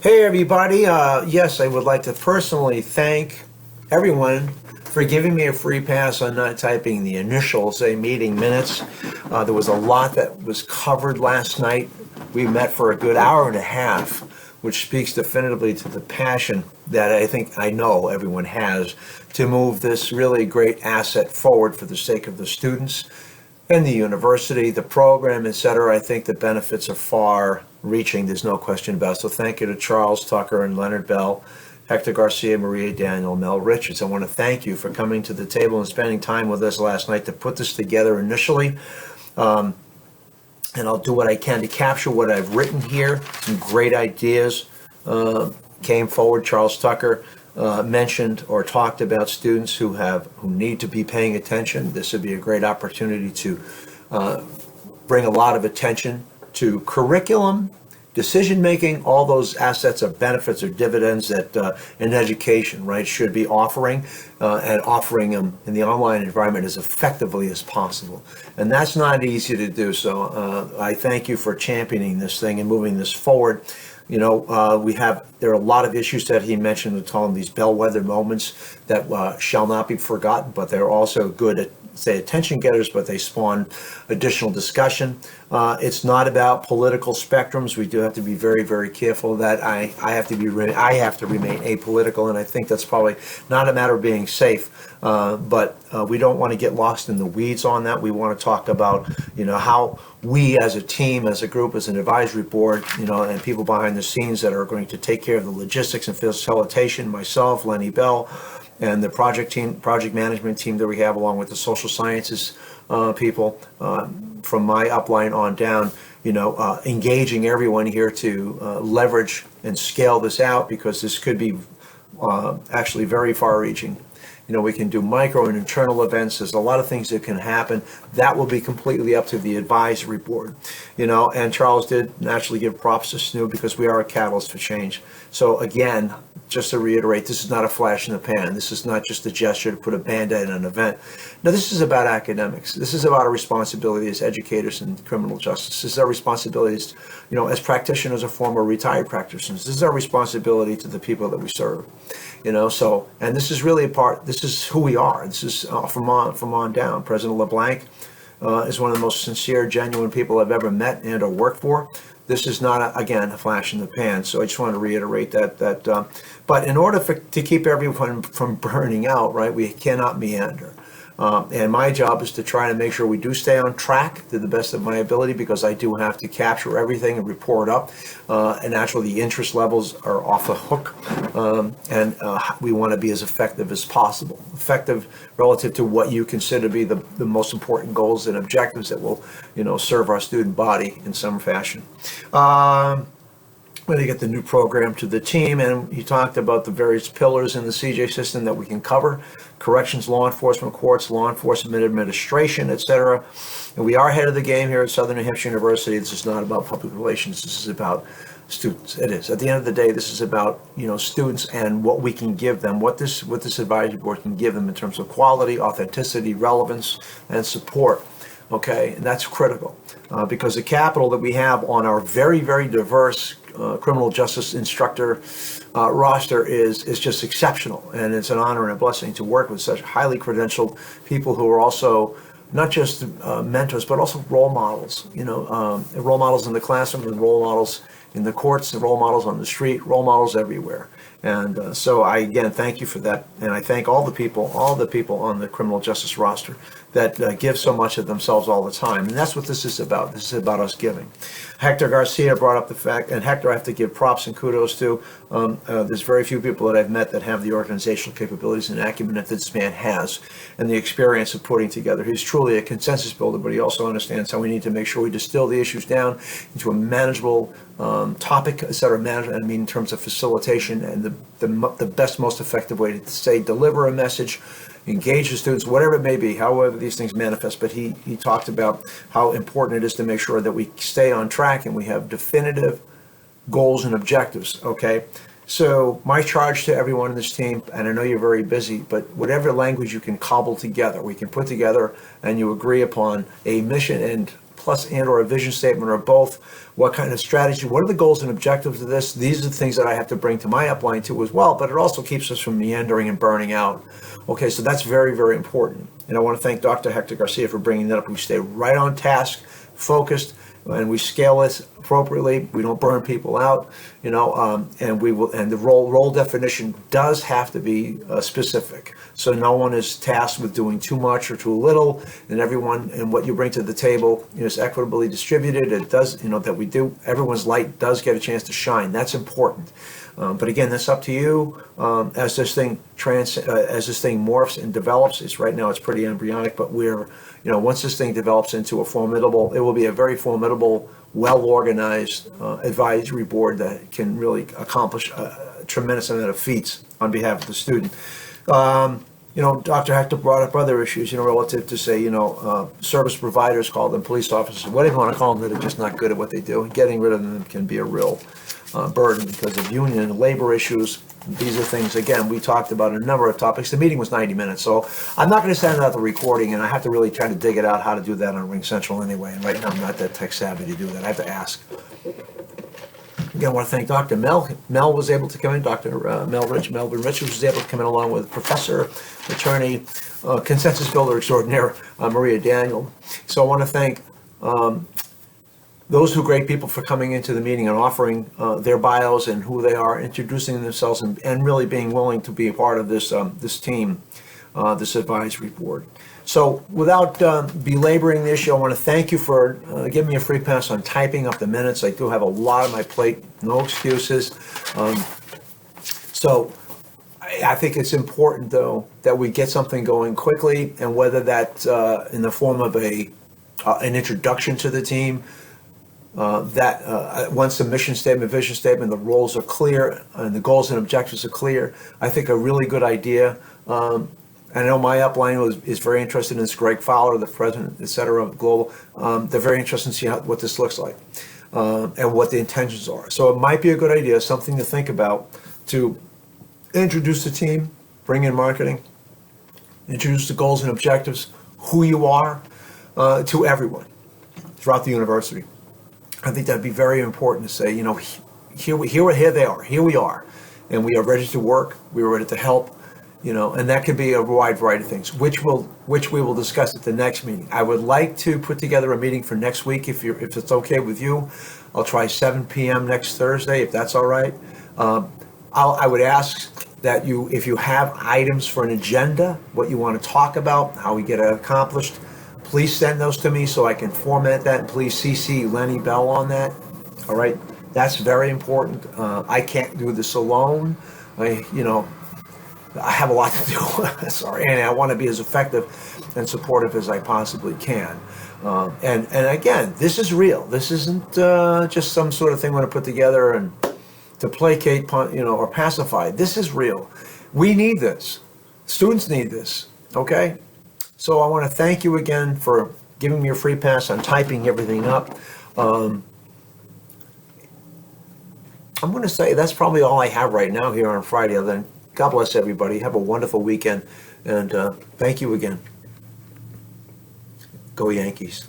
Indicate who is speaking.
Speaker 1: Hey everybody, yes, I would like to personally thank everyone for giving me a free pass on not typing the initial, say, meeting minutes. There was a lot that was covered last night. We met for a good hour and a half, which speaks definitively to the passion that I know everyone has to move this really great asset forward for the sake of the students and the university, the program, etc. I think the benefits are far reaching. There's no question about it. So thank you to Charles Tucker and Leonard Bell, Hector Garcia, Maria Daniel, Mel Richards. I want to thank you for coming to the table and spending time with us last night to put this together initially. And I'll do what I can to capture what I've written here. Some great ideas came forward. Charles Tucker mentioned or talked about students who need to be paying attention. This would be a great opportunity to bring a lot of attention to curriculum, decision making, all those assets or benefits or dividends that an education, right, should be offering and offering them in the online environment as effectively as possible. And that's not easy to do. So I thank you for championing this thing and moving this forward. You know, there are a lot of issues that he mentioned to tell him these bellwether moments that shall not be forgotten, but they're also good at, say, attention getters, but they spawn additional discussion. It's not about political spectrums. We do have to be very, very careful of that. I have to remain apolitical, and I think that's probably not a matter of being safe. But we don't want to get lost in the weeds on that. We want to talk about, how we as a team, as a group, as an advisory board, and people behind the scenes that are going to take care of the logistics and facilitation, myself, Lenny Bell, and the project management team that we have, along with the social sciences people, from my upline on down, engaging everyone here to leverage and scale this out, because this could be actually very far-reaching. We can do micro and internal events. There's a lot of things that can happen. That will be completely up to the advisory board. And Charles did naturally give props to Snoop, because we are a catalyst for change. So again, just to reiterate, this is not a flash in the pan. This is not just a gesture to put a Band-Aid on an event. No, this is about academics. This is about our responsibility as educators in criminal justice. This is our responsibility as practitioners or former retired practitioners. This is our responsibility to the people that we serve. And this is really this is who we are. This is from on down. President LeBlanc is one of the most sincere, genuine people I've ever met and or worked for. This is not, again, a flash in the pan. So I just want to reiterate that. But in order to keep everyone from burning out, right, we cannot meander. And my job is to try to make sure we do stay on track to the best of my ability, because I do have to capture everything and report up. And actually, the interest levels are off the hook. And we want to be as effective as possible. Effective relative to what you consider to be the most important goals and objectives that will, serve our student body in some fashion. When they get the new program to the team, and he talked about the various pillars in the CJ system that we can cover: corrections, law enforcement, courts, law enforcement administration, etc. And we are ahead of the game here at Southern New Hampshire University. This is not about public relations. This is about students. It is. At the end of the day, this is about students and what we can give them, what this advisory board can give them in terms of quality, authenticity, relevance, and support. Okay, and that's critical, because the capital that we have on our very, very diverse criminal justice instructor roster is just exceptional, and it's an honor and a blessing to work with such highly credentialed people who are also not just mentors, but also role models. Role models in the classroom, and role models in the courts, and role models on the street, role models everywhere. And so I again thank you for that, and I thank all the people on the criminal justice roster that give so much of themselves all the time. And that's what this is about. This is about us giving. Hector Garcia brought up the fact, and Hector I have to give props and kudos to. There's very few people that I've met that have the organizational capabilities and acumen that this man has, and the experience of putting together. He's truly a consensus builder, but he also understands how we need to make sure we distill the issues down into a manageable topic, etc. Management, in terms of facilitation and the best, most effective way to say, deliver a message, engage the students, whatever it may be, however these things manifest. But he talked about how important it is to make sure that we stay on track and we have definitive goals and objectives. Okay, so my charge to everyone in this team, and I know you're very busy, but whatever language you can cobble together, we can put together, and you agree upon a mission and plus and or a vision statement or both? What kind of strategy? What are the goals and objectives of this? These are the things that I have to bring to my upline too as well, but it also keeps us from meandering and burning out. Okay, so that's very, very important. And I want to thank Dr. Hector Garcia for bringing that up. We stay right on task, focused, and we scale this appropriately. We don't burn people out, and we will. And the role definition does have to be specific, so no one is tasked with doing too much or too little, and everyone and what you bring to the table is equitably distributed. It does, that we do. Everyone's light does get a chance to shine. That's important. But again, that's up to you as this thing morphs and develops. Right now it's pretty embryonic, but once this thing develops into it will be a very formidable, well-organized advisory board that can really accomplish a tremendous amount of feats on behalf of the student. Dr. Hector brought up other issues, relative to say, service providers, call them police officers, whatever you want to call them, that are just not good at what they do. And getting rid of them can be a real burden because of union and labor issues. These are things, again, we talked about a number of topics. The meeting was 90 minutes, so I'm not going to send out the recording, and I have to really try to dig it out how to do that on Ring Central anyway. And right now I'm not that tech savvy to do that. I have to ask. Again, I want to thank Dr. Mel. Mel was able to come in. Dr. Melvin Richards was able to come in along with professor, attorney, consensus builder extraordinaire, Maria Daniel. So I want to thank those two great people for coming into the meeting and offering their bios and who they are, introducing themselves, and really being willing to be a part of this team, this advisory board. So without belaboring the issue, I want to thank you for giving me a free pass on typing up the minutes. I do have a lot on my plate, no excuses. So I think it's important, though, that we get something going quickly, and whether that's in the form of an introduction to the team, once the mission statement, vision statement, the roles are clear and the goals and objectives are clear, I think a really good idea. I know my upline is very interested in this. Greg Fowler, the president, et cetera, of Global. They're very interested in seeing what this looks like and what the intentions are. So it might be a good idea, something to think about, to introduce the team, bring in marketing, introduce the goals and objectives, who you are, to everyone throughout the university. I think that'd be very important to say, here they are, here we are, and we are ready to work, we are ready to help, and that could be a wide variety of things, which we will discuss at the next meeting. I would like to put together a meeting for next week, if it's okay with you. I'll try 7 p.m. next Thursday, if that's all right. I would ask that if you have items for an agenda, what you want to talk about, how we get it accomplished, please send those to me so I can format that, and please CC Lenny Bell on that. All right, that's very important. I can't do this alone. I have a lot to do. Sorry, and I want to be as effective and supportive as I possibly can. And again, this is real. This isn't just some sort of thing we're going to put together and to placate, or pacify. This is real. We need this. Students need this. Okay. So I want to thank you again for giving me a free pass on typing everything up. I'm going to say that's probably all I have right now here on Friday. Other than God bless everybody. Have a wonderful weekend, and thank you again. Go Yankees.